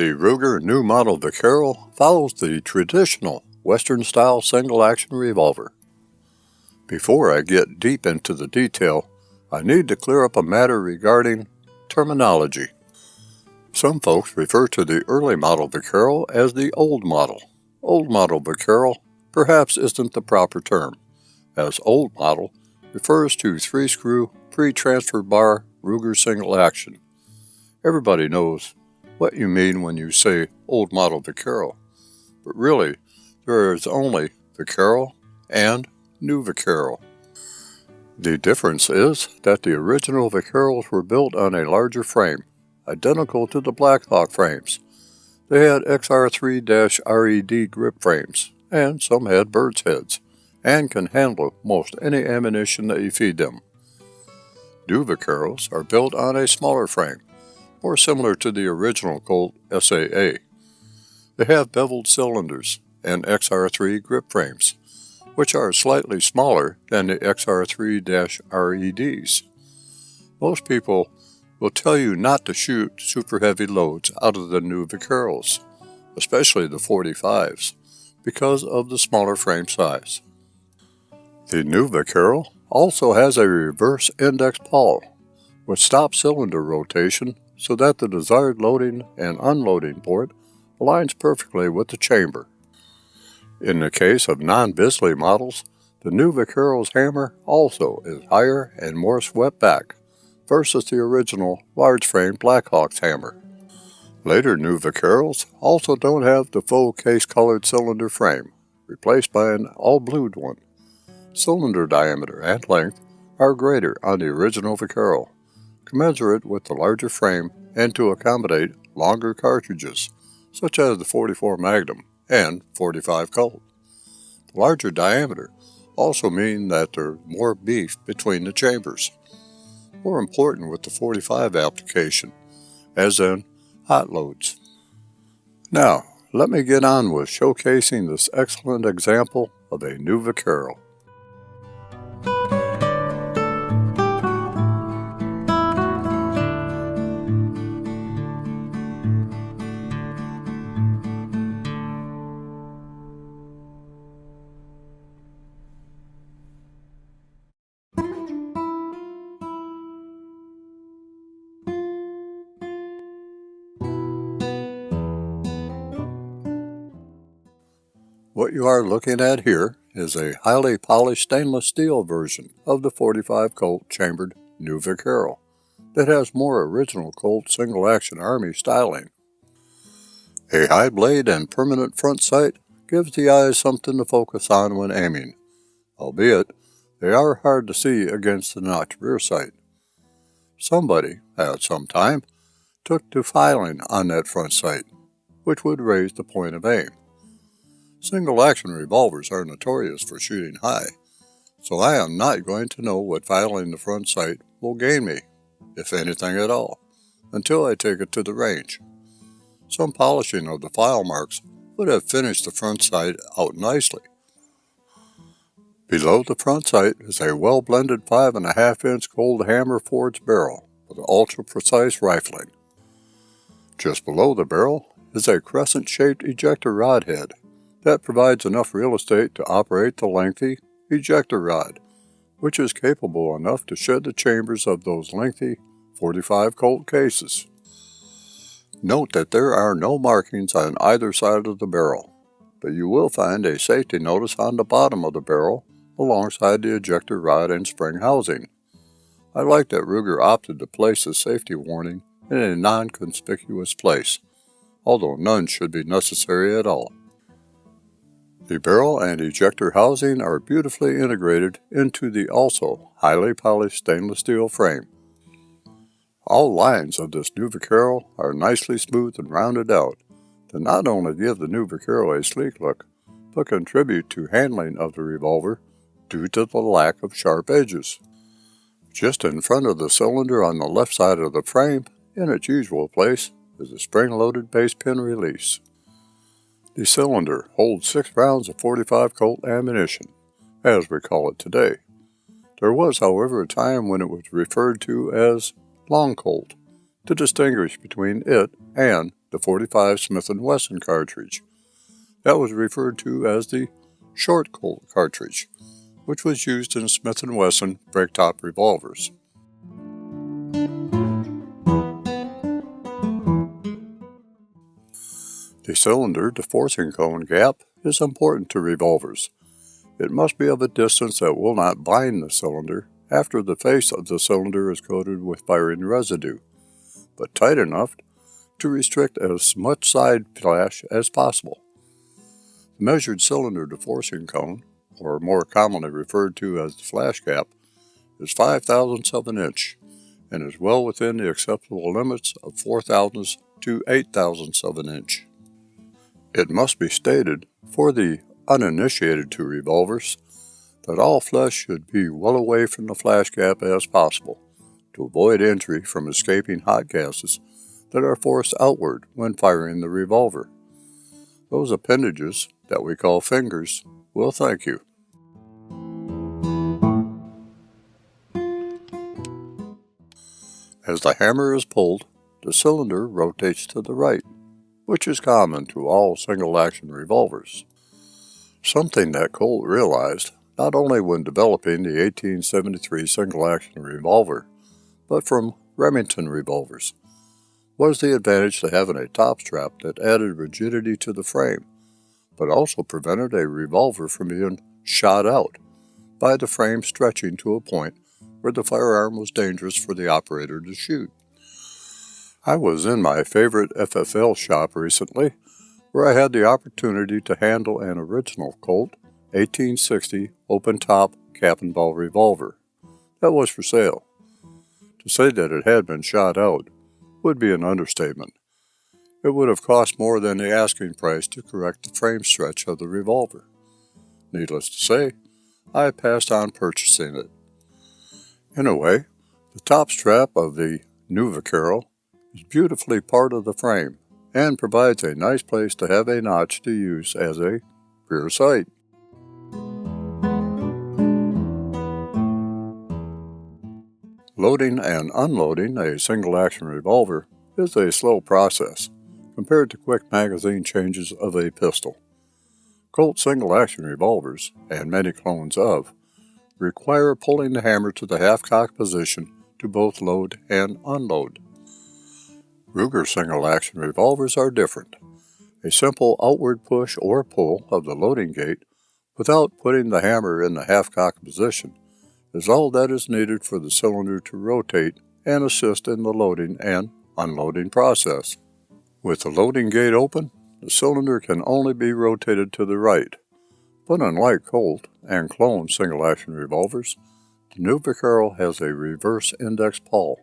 The Ruger New Model Vaquero follows the traditional Western-style single-action revolver. Before I get deep into the detail, I need to clear up a matter regarding terminology. Some folks refer to the early model Vaquero as the old model. Old model Vaquero perhaps isn't the proper term, as old model refers to 3-screw pre-transfer bar Ruger Single Action. Everybody knows what you mean when you say old model Vaquero, but really there is only Vaquero and New Vaquero. The difference is that the original Vaqueros were built on a larger frame, identical to the Blackhawk frames. They had XR3-RED grip frames, and some had bird's heads, and can handle most any ammunition that you feed them. New Vaqueros are built on a smaller frame, more similar to the original Colt SAA. They have beveled cylinders and XR3 grip frames, which are slightly smaller than the XR3-REDs. Most people will tell you not to shoot super heavy loads out of the new Vaqueros, especially the 45s, because of the smaller frame size. The new Vaquero also has a reverse index pawl, with stop cylinder rotation so that the desired loading and unloading port aligns perfectly with the chamber. In the case of non-Bisley models, the new Vaquero's hammer also is higher and more swept back versus the original large-frame Blackhawk's hammer. Later new Vaqueros also don't have the full case-colored cylinder frame, replaced by an all-blued one. Cylinder diameter and length are greater on the original Vaquero, commensurate with the larger frame and to accommodate longer cartridges, such as the 44 Magnum and 45 Colt. The larger diameter also mean that there's more beef between the chambers. More important with the 45 application, as in hot loads. Now, let me get on with showcasing this excellent example of a new Vaquero. What you are looking at here is a highly polished stainless steel version of the 45 Colt chambered New Vaquero that has more original Colt Single Action Army styling. A high blade and permanent front sight gives the eyes something to focus on when aiming, albeit they are hard to see against the notched rear sight. Somebody, at some time, took to filing on that front sight, which would raise the point of aim. Single-action revolvers are notorious for shooting high, so I am not going to know what filing the front sight will gain me, if anything at all, until I take it to the range. Some polishing of the file marks would have finished the front sight out nicely. Below the front sight is a well-blended 5.5-inch gold hammer forged barrel with ultra-precise rifling. Just below the barrel is a crescent-shaped ejector rod head that provides enough real estate to operate the lengthy ejector rod, which is capable enough to shed the chambers of those lengthy 45 Colt cases. Note that there are no markings on either side of the barrel, but you will find a safety notice on the bottom of the barrel alongside the ejector rod and spring housing. I like that Ruger opted to place the safety warning in a non-conspicuous place, although none should be necessary at all. The barrel and ejector housing are beautifully integrated into the also highly polished stainless steel frame. All lines of this new Vaquero are nicely smooth and rounded out to not only give the new Vaquero a sleek look, but contribute to handling of the revolver due to the lack of sharp edges. Just in front of the cylinder on the left side of the frame, in its usual place, is a spring-loaded base pin release. The cylinder holds 6 rounds of 45 Colt ammunition, as we call it today. There was, however, a time when it was referred to as Long Colt, to distinguish between it and the .45 Smith & Wesson cartridge. That was referred to as the short Colt cartridge, which was used in Smith & Wesson breaktop revolvers. The cylinder to forcing cone gap is important to revolvers. It must be of a distance that will not bind the cylinder after the face of the cylinder is coated with firing residue, but tight enough to restrict as much side flash as possible. The measured cylinder to forcing cone, or more commonly referred to as the flash gap, is 5/1000ths of an inch and is well within the acceptable limits of 4/1000ths to 8/1000ths of an inch. It must be stated, for the uninitiated to revolvers, that all flesh should be well away from the flash gap as possible to avoid entry from escaping hot gases that are forced outward when firing the revolver. Those appendages, that we call fingers, will thank you. As the hammer is pulled, the cylinder rotates to the right, which is common to all single-action revolvers. Something that Colt realized not only when developing the 1873 single-action revolver, but from Remington revolvers, was the advantage to having a top strap that added rigidity to the frame, but also prevented a revolver from being shot out by the frame stretching to a point where the firearm was dangerous for the operator to shoot. I was in my favorite FFL shop recently, where I had the opportunity to handle an original Colt 1860 open-top cap and ball revolver that was for sale. To say that it had been shot out would be an understatement. It would have cost more than the asking price to correct the frame stretch of the revolver. Needless to say, I passed on purchasing it. In a way, the top strap of the New Vaquero is beautifully part of the frame and provides a nice place to have a notch to use as a rear sight. Loading and unloading a single-action revolver is a slow process compared to quick magazine changes of a pistol. Colt single-action revolvers, and many clones of, require pulling the hammer to the half-cock position to both load and unload. Ruger single-action revolvers are different. A simple outward push or pull of the loading gate without putting the hammer in the half-cock position is all that is needed for the cylinder to rotate and assist in the loading and unloading process. With the loading gate open, the cylinder can only be rotated to the right, but unlike Colt and clone single-action revolvers, the New Vaquero has a reverse index pawl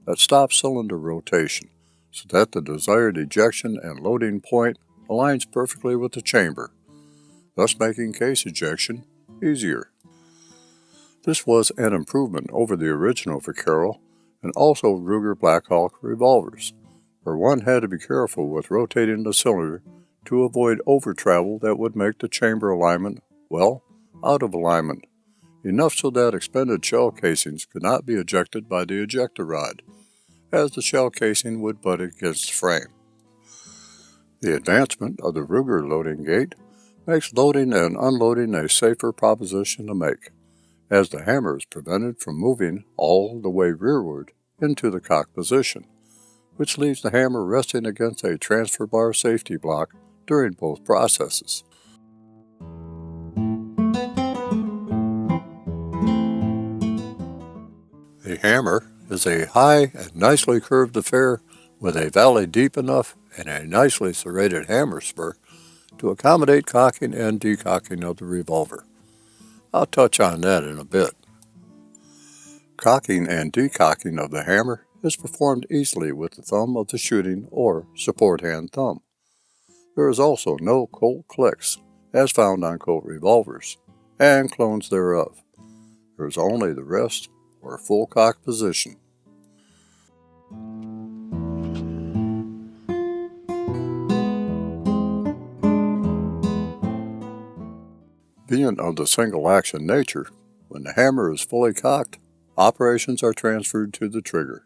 that stops cylinder rotation so that the desired ejection and loading point aligns perfectly with the chamber, thus making case ejection easier. This was an improvement over the original Vaquero and also Ruger Black Hawk revolvers, where one had to be careful with rotating the cylinder to avoid over-travel that would make the chamber alignment, well, out of alignment, enough so that expended shell casings could not be ejected by the ejector rod, as the shell casing would butt against the frame. The advancement of the Ruger loading gate makes loading and unloading a safer proposition to make, as the hammer is prevented from moving all the way rearward into the cock position, which leaves the hammer resting against a transfer bar safety block during both processes. A hammer is a high and nicely curved affair with a valley deep enough and a nicely serrated hammer spur to accommodate cocking and decocking of the revolver. I'll touch on that in a bit. Cocking and decocking of the hammer is performed easily with the thumb of the shooting or support hand thumb. There is also no Colt clicks, as found on Colt revolvers, and clones thereof. There is only the rest or full cock position. Being of the single-action nature, when the hammer is fully cocked, operations are transferred to the trigger.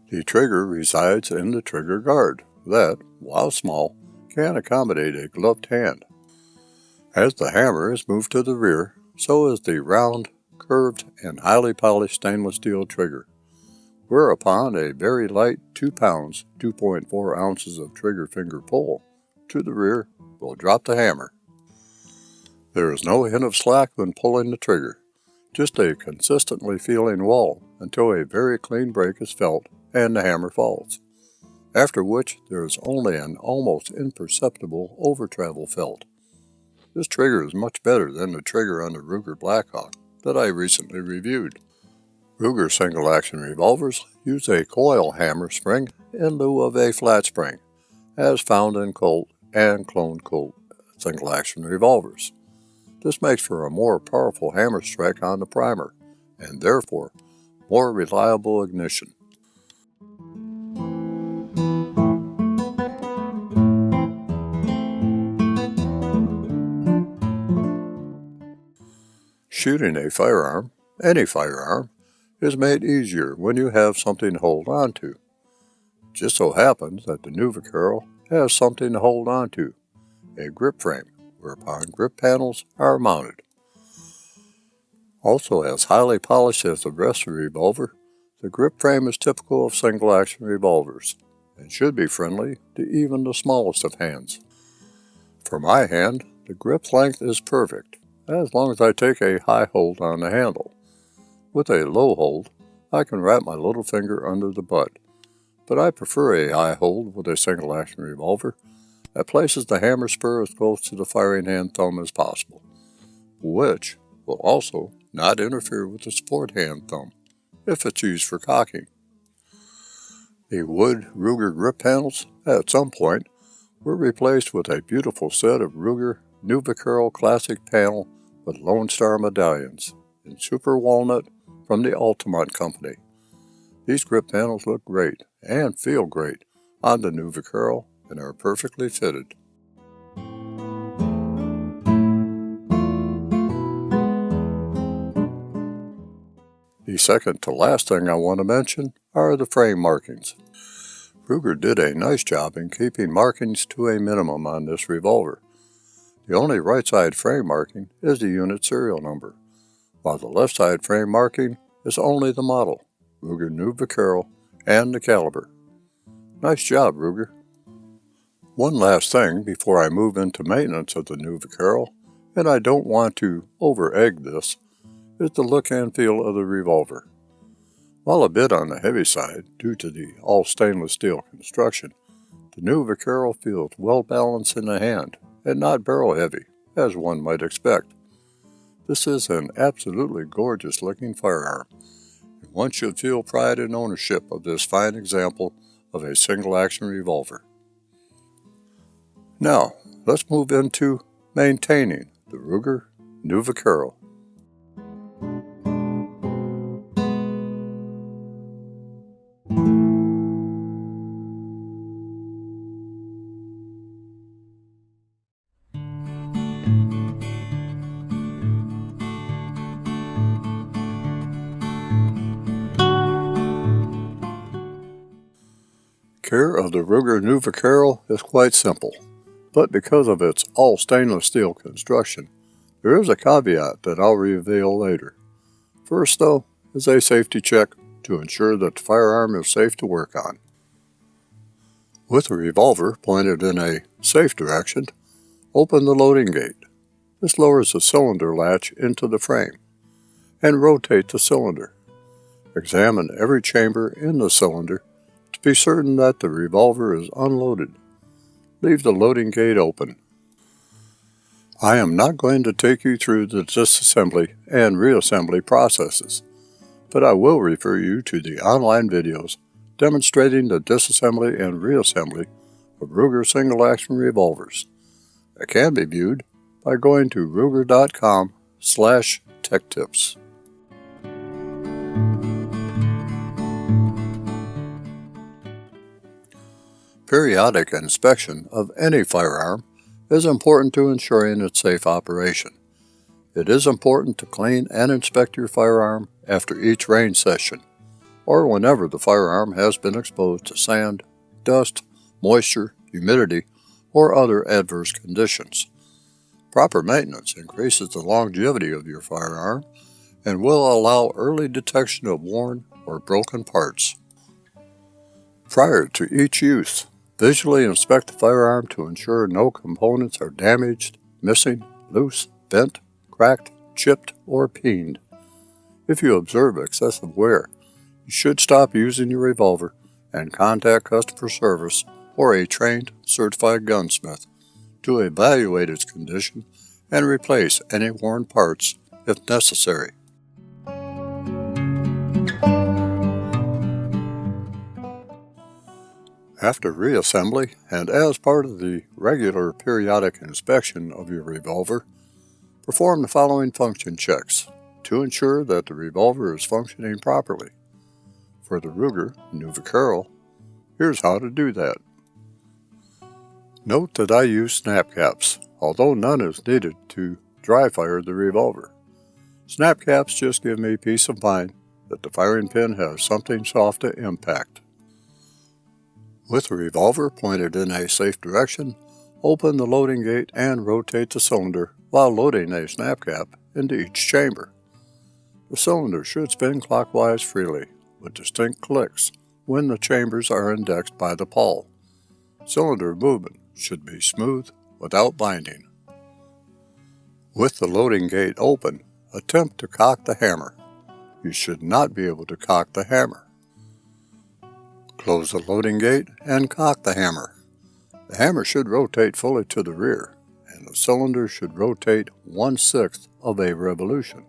The trigger resides in the trigger guard that, while small, can accommodate a gloved hand. As the hammer is moved to the rear, so is the round, curved, and highly polished stainless steel trigger, whereupon a very light 2 pounds, 2.4 ounces of trigger finger pull to the rear will drop the hammer. There is no hint of slack when pulling the trigger, just a consistently feeling wall until a very clean break is felt and the hammer falls, after which there is only an almost imperceptible over-travel felt. This trigger is much better than the trigger on the Ruger Blackhawk that I recently reviewed. Ruger Single Action revolvers use a coil hammer spring in lieu of a flat spring, as found in Colt and clone Colt Single Action revolvers. This makes for a more powerful hammer strike on the primer, and therefore more reliable ignition. Shooting a firearm, any firearm, is made easier when you have something to hold on to. It just so happens that the New Vaquero has something to hold on to, a grip frame, whereupon grip panels are mounted. Also, as highly polished as the rest of the revolver, the grip frame is typical of single-action revolvers and should be friendly to even the smallest of hands. For my hand, the grip length is perfect, as long as I take a high hold on the handle. With a low hold, I can wrap my little finger under the butt, but I prefer a high hold with a single-action revolver that places the hammer spur as close to the firing hand thumb as possible, which will also not interfere with the support hand thumb if it's used for cocking. The wood Ruger grip panels, at some point, were replaced with a beautiful set of Ruger New Vaquero classic panel with Lone Star medallions in super walnut from the Altamont Company. These grip panels look great and feel great on the New Vaquero and are perfectly fitted. The second to last thing I want to mention are the frame markings. Ruger did a nice job in keeping markings to a minimum on this revolver. The only right side frame marking is the unit serial number, while the left side frame marking is only the model, Ruger New Vaquero, and the caliber. Nice job, Ruger. One last thing before I move into maintenance of the New Vaquero, and I don't want to over-egg this, is the look and feel of the revolver. While a bit on the heavy side due to the all stainless steel construction, the New Vaquero feels well balanced in the hand and not barrel heavy, as one might expect. This is an absolutely gorgeous looking firearm, and one should feel pride in ownership of this fine example of a single action revolver. Now, let's move into maintaining the Ruger New Vaquero. Care of the Ruger New Vaquero is quite simple, but because of its all stainless steel construction, there is a caveat that I'll reveal later. First, though, is a safety check to ensure that the firearm is safe to work on. With the revolver pointed in a safe direction, open the loading gate. This lowers the cylinder latch into the frame, and rotate the cylinder. Examine every chamber in the cylinder to be certain that the revolver is unloaded. Leave the loading gate open. I am not going to take you through the disassembly and reassembly processes, but I will refer you to the online videos demonstrating the disassembly and reassembly of Ruger Single Action revolvers. It can be viewed by going to ruger.com/techtips. Periodic inspection of any firearm is important to ensuring its safe operation. It is important to clean and inspect your firearm after each range session. or whenever the firearm has been exposed to sand, dust, moisture, humidity, or other adverse conditions. Proper maintenance increases the longevity of your firearm and will allow early detection of worn or broken parts. Prior to each use, visually inspect the firearm to ensure no components are damaged, missing, loose, bent, cracked, chipped, or peened. If you observe excessive wear, you should stop using your revolver and contact customer service or a trained, certified gunsmith to evaluate its condition and replace any worn parts if necessary. After reassembly and as part of the regular periodic inspection of your revolver, perform the following function checks to ensure that the revolver is functioning properly. For the Ruger New Vaquero, here's how to do that. Note that I use snap caps, although none is needed to dry fire the revolver. Snap caps just give me peace of mind that the firing pin has something soft to impact. With the revolver pointed in a safe direction, open the loading gate and rotate the cylinder while loading a snap cap into each chamber. The cylinder should spin clockwise freely, with distinct clicks when the chambers are indexed by the pawl. Cylinder movement should be smooth without binding. With the loading gate open, attempt to cock the hammer. You should not be able to cock the hammer. Close the loading gate and cock the hammer. The hammer should rotate fully to the rear, and the cylinder should rotate 1/6 of a revolution,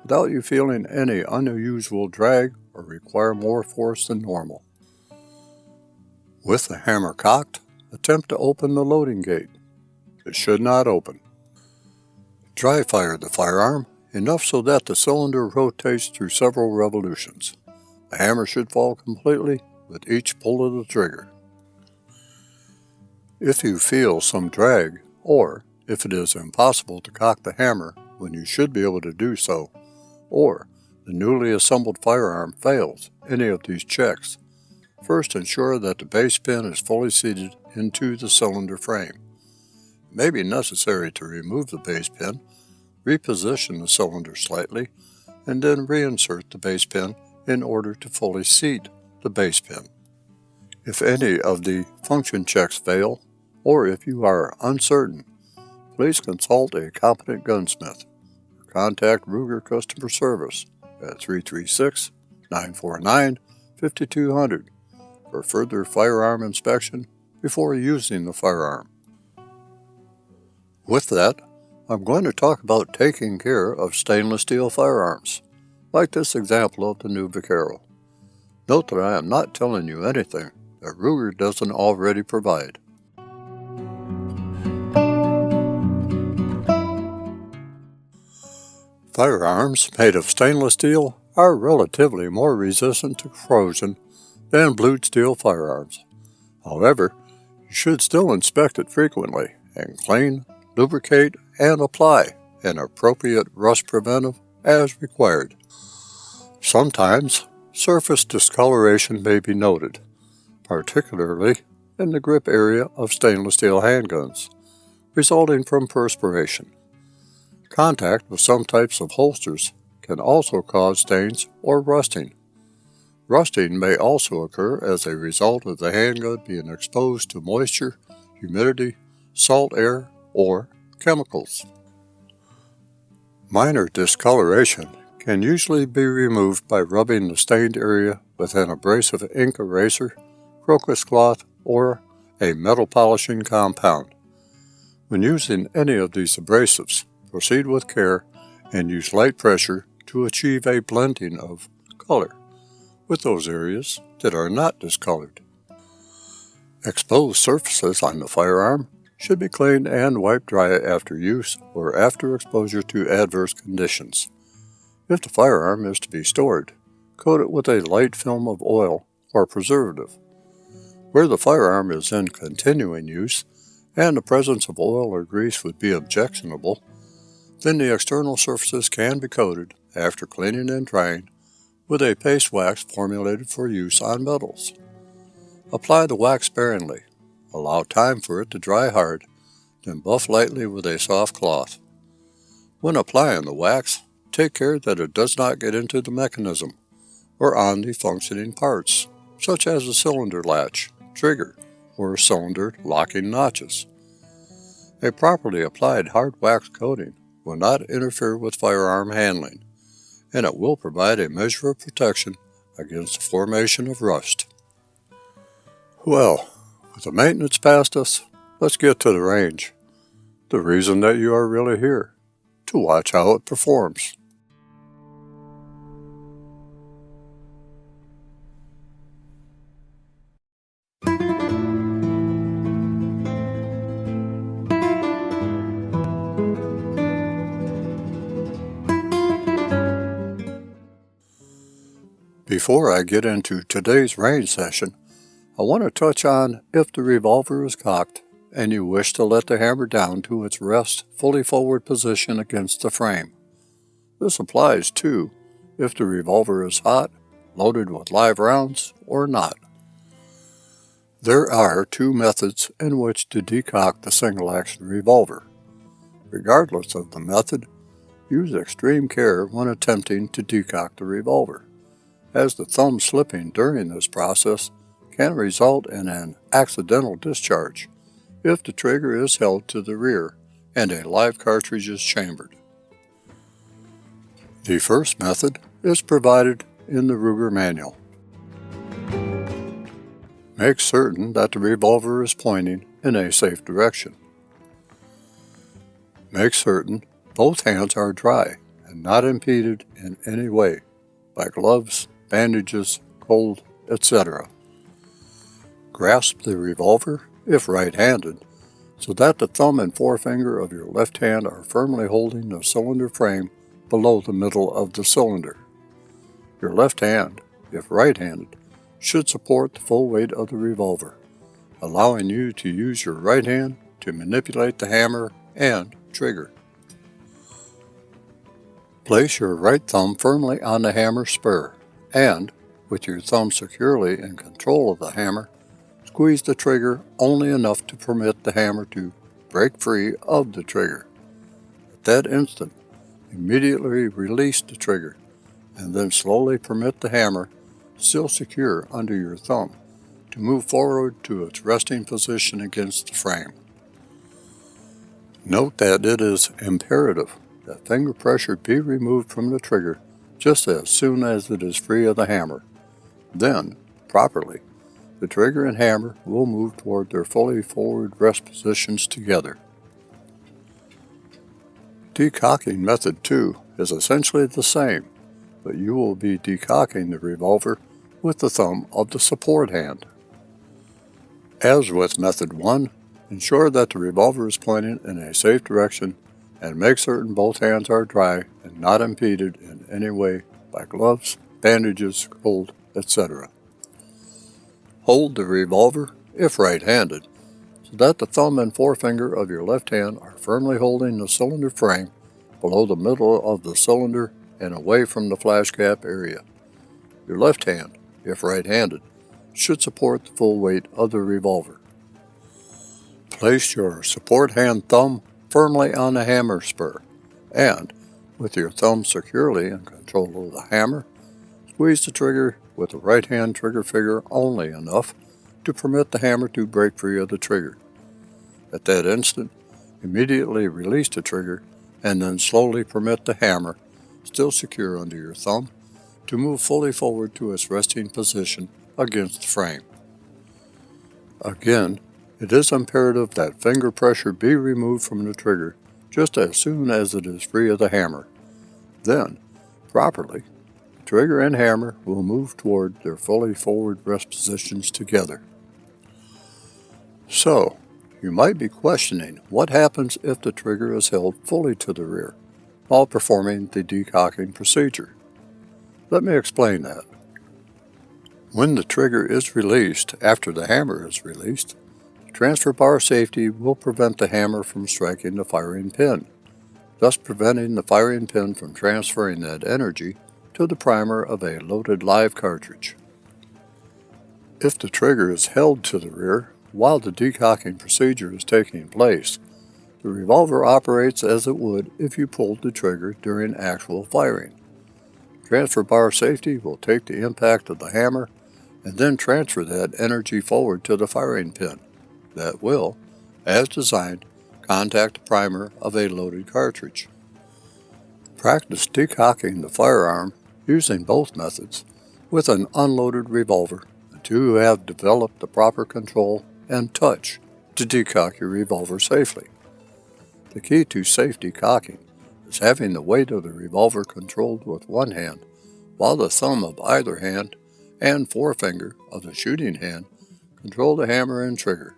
without you feeling any unusual drag or require more force than normal. With the hammer cocked, attempt to open the loading gate. It should not open. Dry fire the firearm enough so that the cylinder rotates through several revolutions. The hammer should fall completely with each pull of the trigger. If you feel some drag, or if it is impossible to cock the hammer when you should be able to do so, or the newly assembled firearm fails any of these checks, first ensure that the base pin is fully seated into the cylinder frame. It may be necessary to remove the base pin, reposition the cylinder slightly, and then reinsert the base pin in order to fully seat the base pin. If any of the function checks fail, or if you are uncertain, please consult a competent gunsmith or contact Ruger Customer Service at 336-949-5200 for further firearm inspection before using the firearm. With that, I'm going to talk about taking care of stainless steel firearms, like this example of the New Vaquero. Note that I am not telling you anything that Ruger doesn't already provide. Firearms made of stainless steel are relatively more resistant to corrosion than blued steel firearms. However, you should still inspect it frequently and clean, lubricate, and apply an appropriate rust preventive as required. Sometimes surface discoloration may be noted, particularly in the grip area of stainless steel handguns, resulting from perspiration. Contact with some types of holsters can also cause stains or rusting. Rusting may also occur as a result of the handgun being exposed to moisture, humidity, salt air, or chemicals. Minor discoloration can usually be removed by rubbing the stained area with an abrasive ink eraser, crocus cloth, or a metal polishing compound. When using any of these abrasives, proceed with care and use light pressure to achieve a blending of color with those areas that are not discolored. Exposed surfaces on the firearm should be cleaned and wiped dry after use or after exposure to adverse conditions. If the firearm is to be stored, coat it with a light film of oil or preservative. Where the firearm is in continuing use and the presence of oil or grease would be objectionable, then the external surfaces can be coated after cleaning and drying with a paste wax formulated for use on metals. Apply the wax sparingly. Allow time for it to dry hard, then buff lightly with a soft cloth. When applying the wax, take care that it does not get into the mechanism or on the functioning parts, such as the cylinder latch, trigger, or cylinder locking notches. A properly applied hard wax coating will not interfere with firearm handling, and it will provide a measure of protection against the formation of rust. Well, with the maintenance past us, let's get to the range. The reason that you are really here, to watch how it performs. Before I get into today's range session, I want to touch on if the revolver is cocked and you wish to let the hammer down to its rest fully forward position against the frame. This applies too if the revolver is hot, loaded with live rounds, or not. There are two methods in which to decock the single-action revolver. Regardless of the method, use extreme care when attempting to decock the revolver, as the thumb slipping during this process can result in an accidental discharge if the trigger is held to the rear and a live cartridge is chambered. The first method is provided in the Ruger manual. Make certain that the revolver is pointing in a safe direction. Make certain both hands are dry and not impeded in any way by gloves, bandages, cold, etc. Grasp the revolver, if right-handed, so that the thumb and forefinger of your left hand are firmly holding the cylinder frame below the middle of the cylinder. Your left hand, if right-handed, should support the full weight of the revolver, allowing you to use your right hand to manipulate the hammer and trigger. Place your right thumb firmly on the hammer spur and, with your thumb securely in control of the hammer, squeeze the trigger only enough to permit the hammer to break free of the trigger. At that instant, immediately release the trigger and then slowly permit the hammer, still secure under your thumb, to move forward to its resting position against the frame. Note that it is imperative that finger pressure be removed from the trigger just as soon as it is free of the hammer. Then, properly, the trigger and hammer will move toward their fully forward rest positions together. Decocking method 2 is essentially the same, but you will be decocking the revolver with the thumb of the support hand. As with method 1, ensure that the revolver is pointing in a safe direction and make certain both hands are dry and not impeded in any way by gloves, bandages, cold, etc. Hold the revolver, if right-handed, so that the thumb and forefinger of your left hand are firmly holding the cylinder frame below the middle of the cylinder and away from the flash cap area. Your left hand, if right-handed, should support the full weight of the revolver. Place your support hand thumb firmly on the hammer spur and, with your thumb securely in control of the hammer, squeeze the trigger with the right hand trigger finger only enough to permit the hammer to break free of the trigger. At that instant, immediately release the trigger and then slowly permit the hammer, still secure under your thumb, to move fully forward to its resting position against the frame. Again, it is imperative that finger pressure be removed from the trigger just as soon as it is free of the hammer. Then, properly, the trigger and hammer will move toward their fully forward rest positions together. So, you might be questioning what happens if the trigger is held fully to the rear while performing the decocking procedure. Let me explain that. When the trigger is released after the hammer is released, the transfer bar safety will prevent the hammer from striking the firing pin, thus preventing the firing pin from transferring that energy to the primer of a loaded live cartridge. If the trigger is held to the rear while the decocking procedure is taking place, the revolver operates as it would if you pulled the trigger during actual firing. Transfer bar safety will take the impact of the hammer and then transfer that energy forward to the firing pin that will, as designed, contact the primer of a loaded cartridge. Practice decocking the firearm using both methods with an unloaded revolver until you have developed the proper control and touch to decock your revolver safely. The key to safety cocking is having the weight of the revolver controlled with one hand, while the thumb of either hand and forefinger of the shooting hand control the hammer and trigger.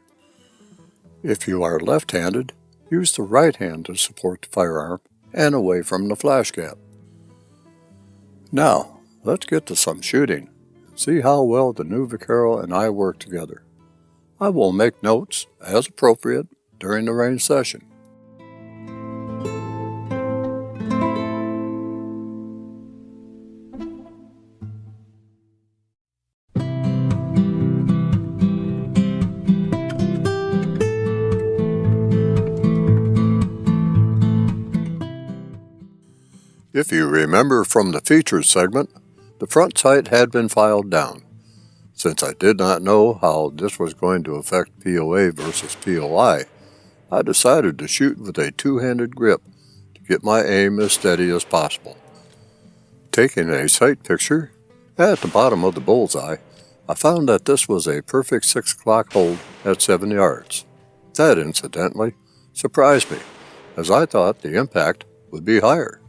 If you are left-handed, use the right hand to support the firearm and away from the flash gap. Now, let's get to some shooting and see how well the new Vaquero and I work together. I will make notes, as appropriate, during the range session. If you remember from the features segment, the front sight had been filed down. Since I did not know how this was going to affect POA versus POI, I decided to shoot with a two-handed grip to get my aim as steady as possible. Taking a sight picture, at the bottom of the bullseye, I found that this was a perfect 6 o'clock hold at 7 yards. That, incidentally, surprised me, as I thought the impact would be higher.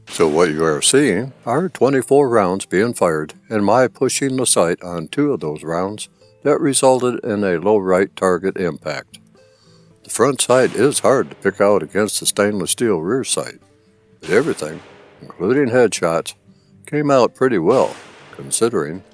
So what you are seeing are 24 rounds being fired and my pushing the sight on 2 of those rounds that resulted in a low right target impact. The front sight is hard to pick out against the stainless steel rear sight, but everything, including headshots, came out pretty well, considering.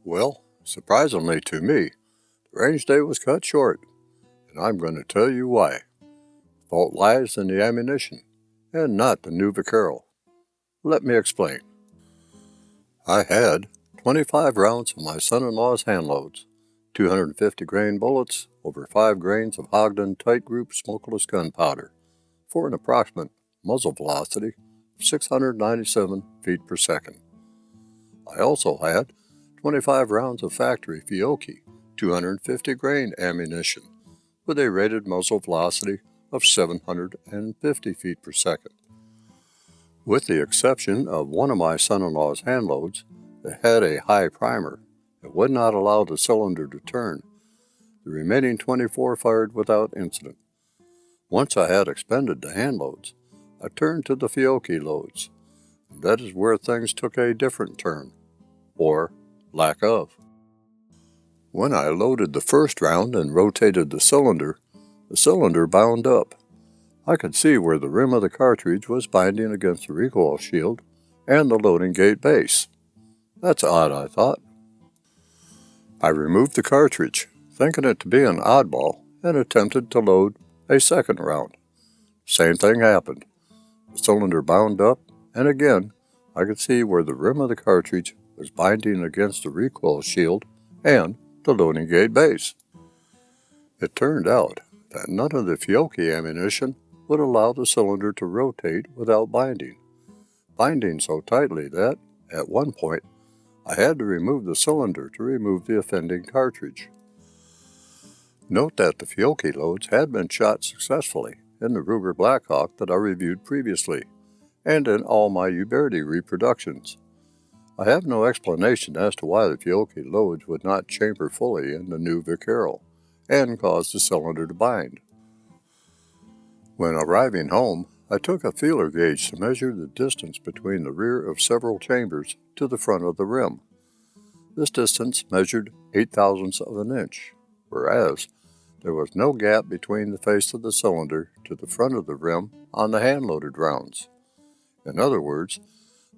Well, surprisingly to me, the range day was cut short, and I'm going to tell you why. The fault lies in the ammunition, and not the new Vaquero. Let me explain. I had 25 rounds of my son-in-law's handloads, 250 grain bullets over 5 grains of Ogden tight group smokeless gunpowder, for an approximate muzzle velocity of 697 feet per second. I also had 25 rounds of factory Fiocchi 250 grain ammunition with a rated muzzle velocity of 750 feet per second. With the exception of one of my son-in-law's handloads that had a high primer that would not allow the cylinder to turn, the remaining 24 fired without incident. Once I had expended the handloads, I turned to the Fiocchi loads, and that is where things took a different turn, or lack of. When I loaded the first round and rotated the cylinder bound up. I could see where the rim of the cartridge was binding against the recoil shield and the loading gate base. That's odd, I thought. I removed the cartridge, thinking it to be an oddball, and attempted to load a second round. Same thing happened. the cylinder bound up, and again I could see where the rim of the cartridge was binding against the recoil shield and the loading gate base. It turned out that none of the Fiocchi ammunition would allow the cylinder to rotate without binding so tightly that, at one point, I had to remove the cylinder to remove the offending cartridge. Note that the Fiocchi loads had been shot successfully in the Ruger Blackhawk that I reviewed previously, and in all my Uberti reproductions. I have no explanation as to why the Fiocchi loads would not chamber fully in the new Vaquero and cause the cylinder to bind. When arriving home, I took a feeler gauge to measure the distance between the rear of several chambers to the front of the rim. This distance measured 0.08 of an inch, whereas there was no gap between the face of the cylinder to the front of the rim on the hand-loaded rounds. In other words,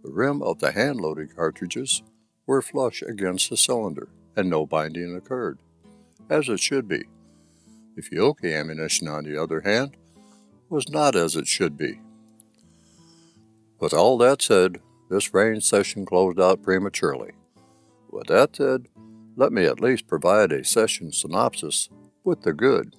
the rim of the hand-loaded cartridges were flush against the cylinder, and no binding occurred, as it should be. The Fiocchi ammunition, on the other hand, was not as it should be. With all that said, this range session closed out prematurely. With that said, let me at least provide a session synopsis with the good.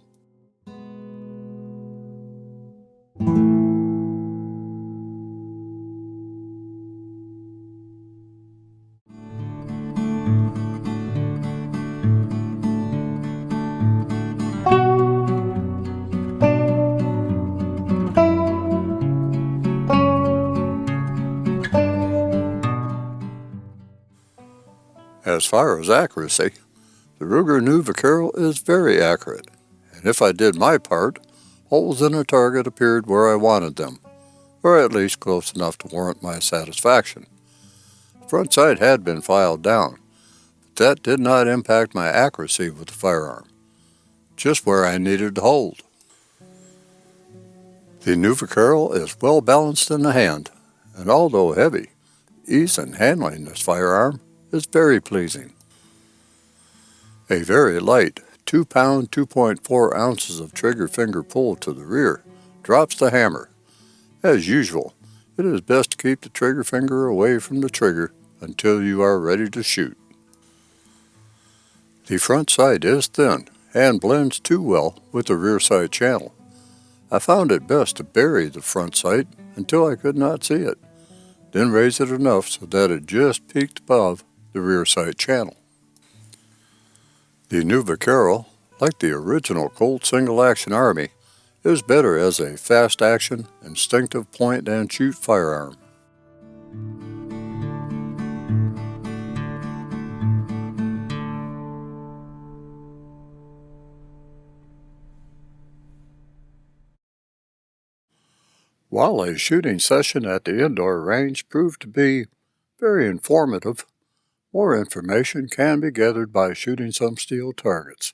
As far as accuracy, the Ruger New Vaquero is very accurate, and if I did my part, holes in a target appeared where I wanted them, or at least close enough to warrant my satisfaction. The front sight had been filed down, but that did not impact my accuracy with the firearm, just where I needed to hold. The New Vaquero is well balanced in the hand, and although heavy, ease in handling this firearm is very pleasing. A very light 2-pound 2.4 ounces of trigger finger pull to the rear drops the hammer. As usual, it is best to keep the trigger finger away from the trigger until you are ready to shoot. The front sight is thin and blends too well with the rear sight channel. I found it best to bury the front sight until I could not see it, then raise it enough so that it just peeked above the rear sight channel. The New Vaquero, like the original Colt Single Action Army, is better as a fast-action, instinctive point-and-shoot firearm. While a shooting session at the indoor range proved to be very informative, more information can be gathered by shooting some steel targets,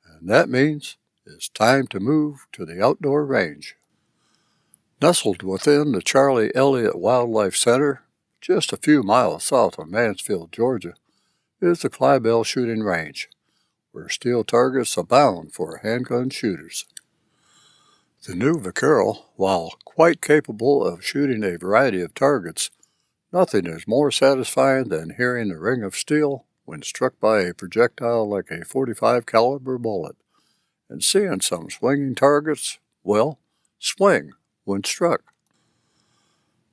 and that means it's time to move to the outdoor range. Nestled within the Charlie Elliott Wildlife Center, just a few miles south of Mansfield, Georgia, is the Clybell Shooting Range, where steel targets abound for handgun shooters. The New Vaquero, while quite capable of shooting a variety of targets, nothing is more satisfying than hearing the ring of steel when struck by a projectile like a .45 caliber bullet, and seeing some swinging targets, well, swing when struck.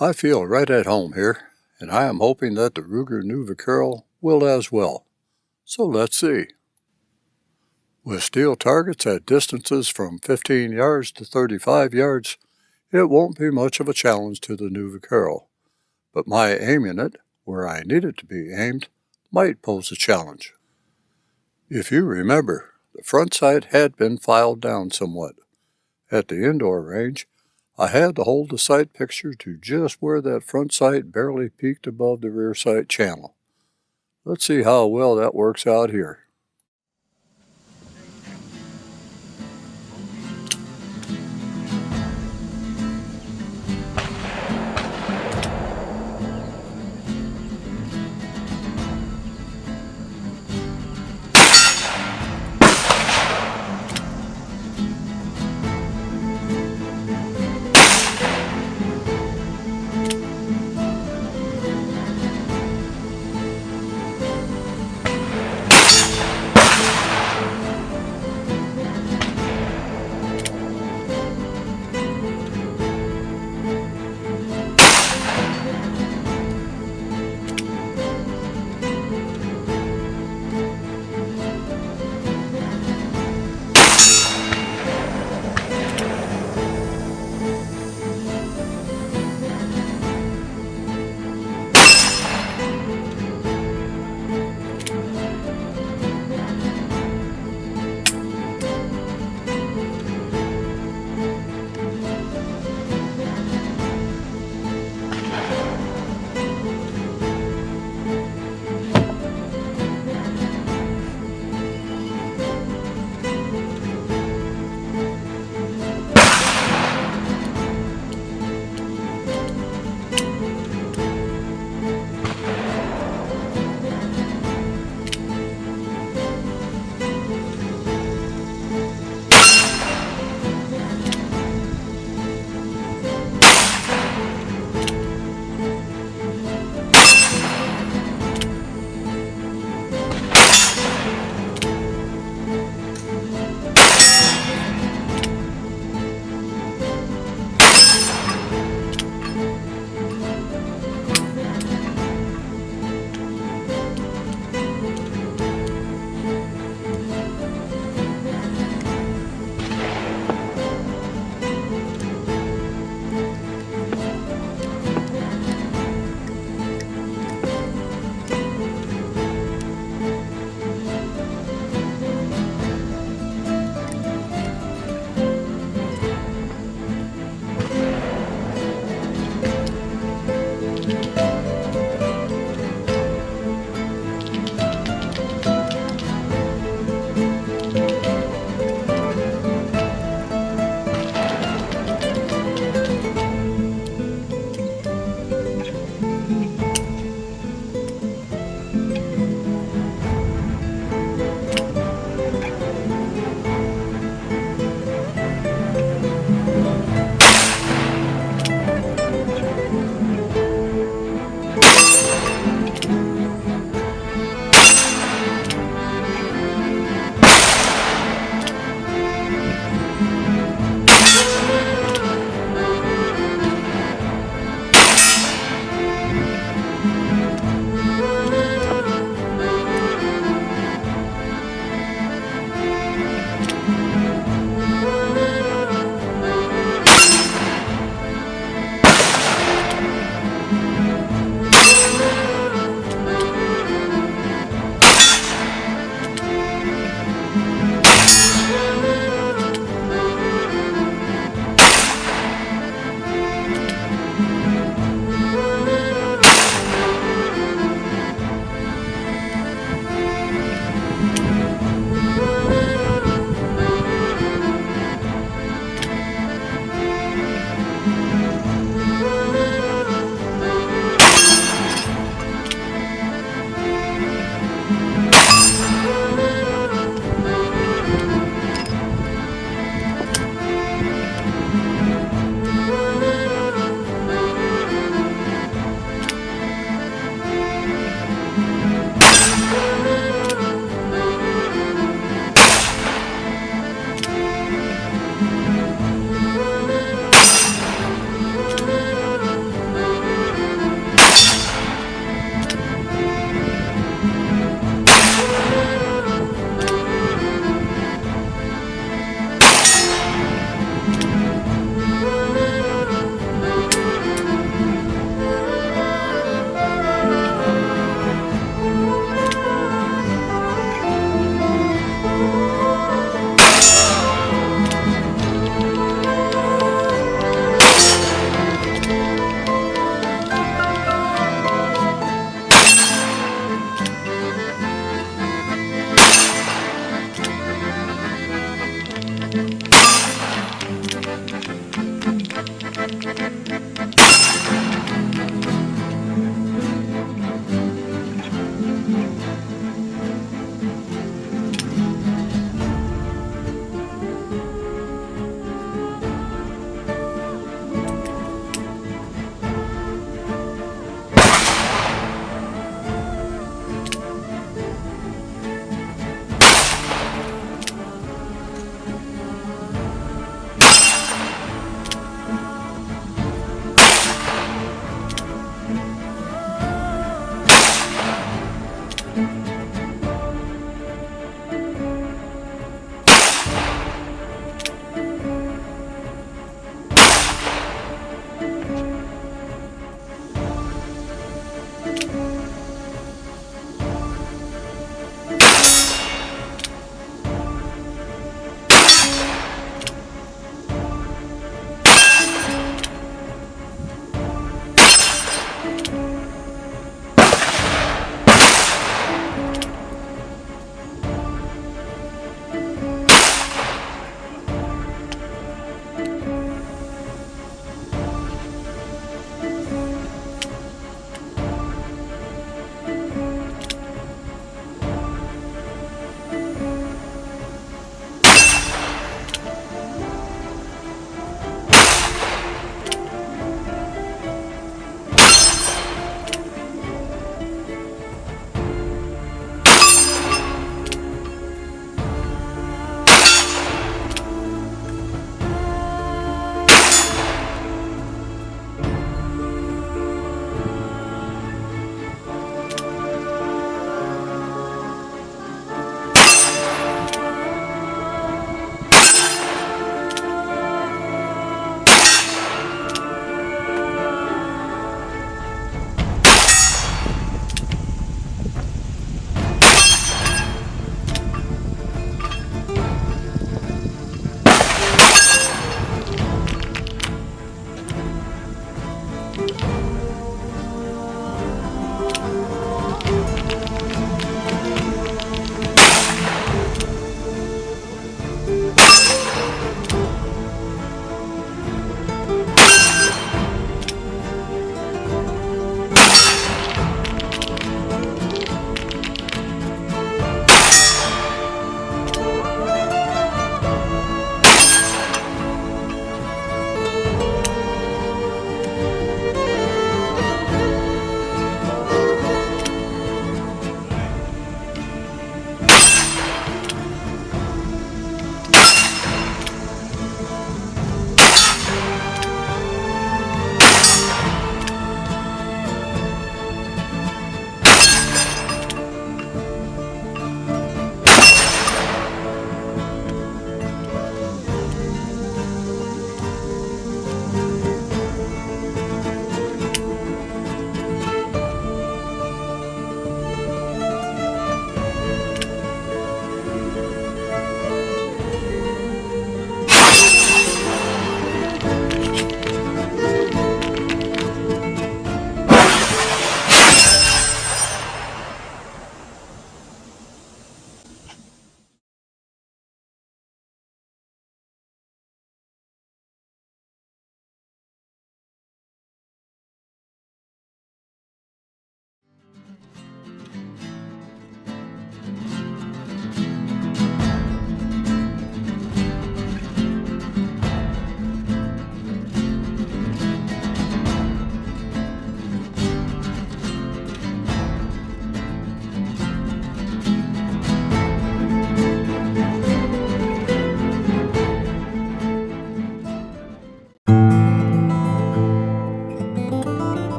I feel right at home here, and I am hoping that the Ruger New Vaquero will as well. So let's see. With steel targets at distances from 15 yards to 35 yards, it won't be much of a challenge to the New Vaquero, but my aiming it where I need it to be aimed might pose a challenge. If you remember, the front sight had been filed down somewhat. At the indoor range, I had to hold the sight picture to just where that front sight barely peeked above the rear sight channel. Let's see how well that works out here.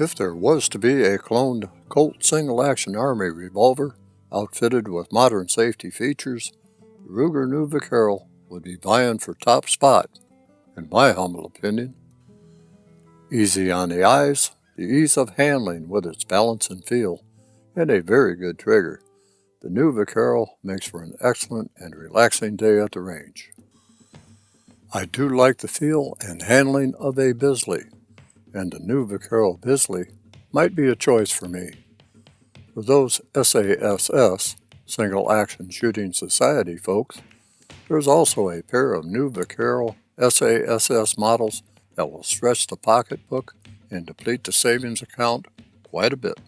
If there was to be a cloned Colt Single Action Army revolver outfitted with modern safety features, the Ruger New Vaquero would be vying for top spot, in my humble opinion. Easy on the eyes, the ease of handling with its balance and feel, and a very good trigger, the New Vaquero makes for an excellent and relaxing day at the range. I do like the feel and handling of a Bisley, and the New Vaquero Bisley might be a choice for me. For those SASS, Single Action Shooting Society folks, there's also a pair of New Vaquero SASS models that will stretch the pocketbook and deplete the savings account quite a bit.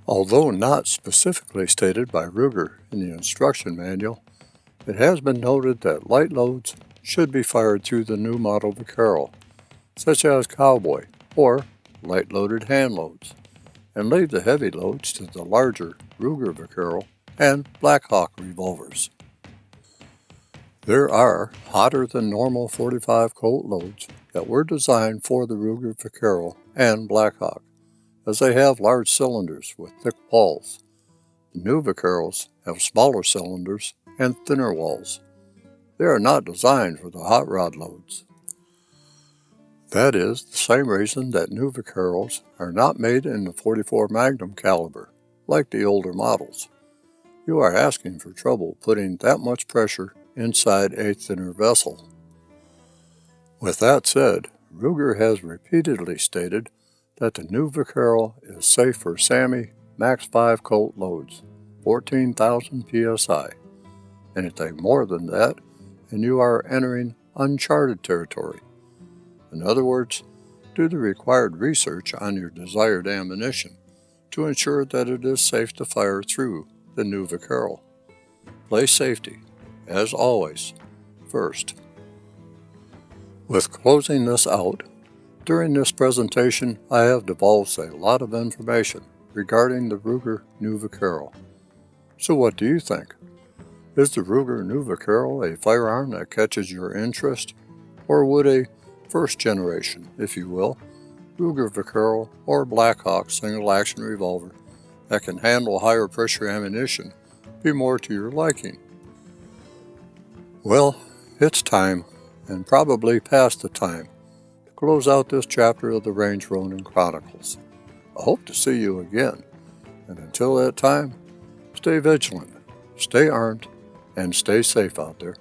Although not specifically stated by Ruger in the instruction manual, it has been noted that light loads should be fired through the New Model Vaquero, such as cowboy or light-loaded hand loads, and leave the heavy loads to the larger Ruger Vaquero and Blackhawk revolvers. There are hotter than normal 45 Colt loads that were designed for the Ruger Vaquero and Blackhawk, as they have large cylinders with thick walls. The new Vaqueros have smaller cylinders and thinner walls. They are not designed for the hot rod loads. That is the same reason that new Vaqueros are not made in the 44 Magnum caliber, like the older models. You are asking for trouble putting that much pressure inside a thinner vessel. With that said, Ruger has repeatedly stated that the new Vaquero is safe for SAMI Max 5 Colt loads, 14,000 psi. Anything more than that, and you are entering uncharted territory. In other words, do the required research on your desired ammunition to ensure that it is safe to fire through the new Vaquero. Place safety, as always, first. With closing this out, during this presentation I have divulged a lot of information regarding the Ruger New Vaquero. So what do you think? Is the Ruger New Vaquero a firearm that catches your interest, or would a first generation, if you will, Ruger Vaquero or Blackhawk single action revolver that can handle higher pressure ammunition be more to your liking? Well, it's time, and probably past the time, to close out this chapter of the Range Ronin Chronicles. I hope to see you again, and until that time, stay vigilant, stay armed, and stay safe out there.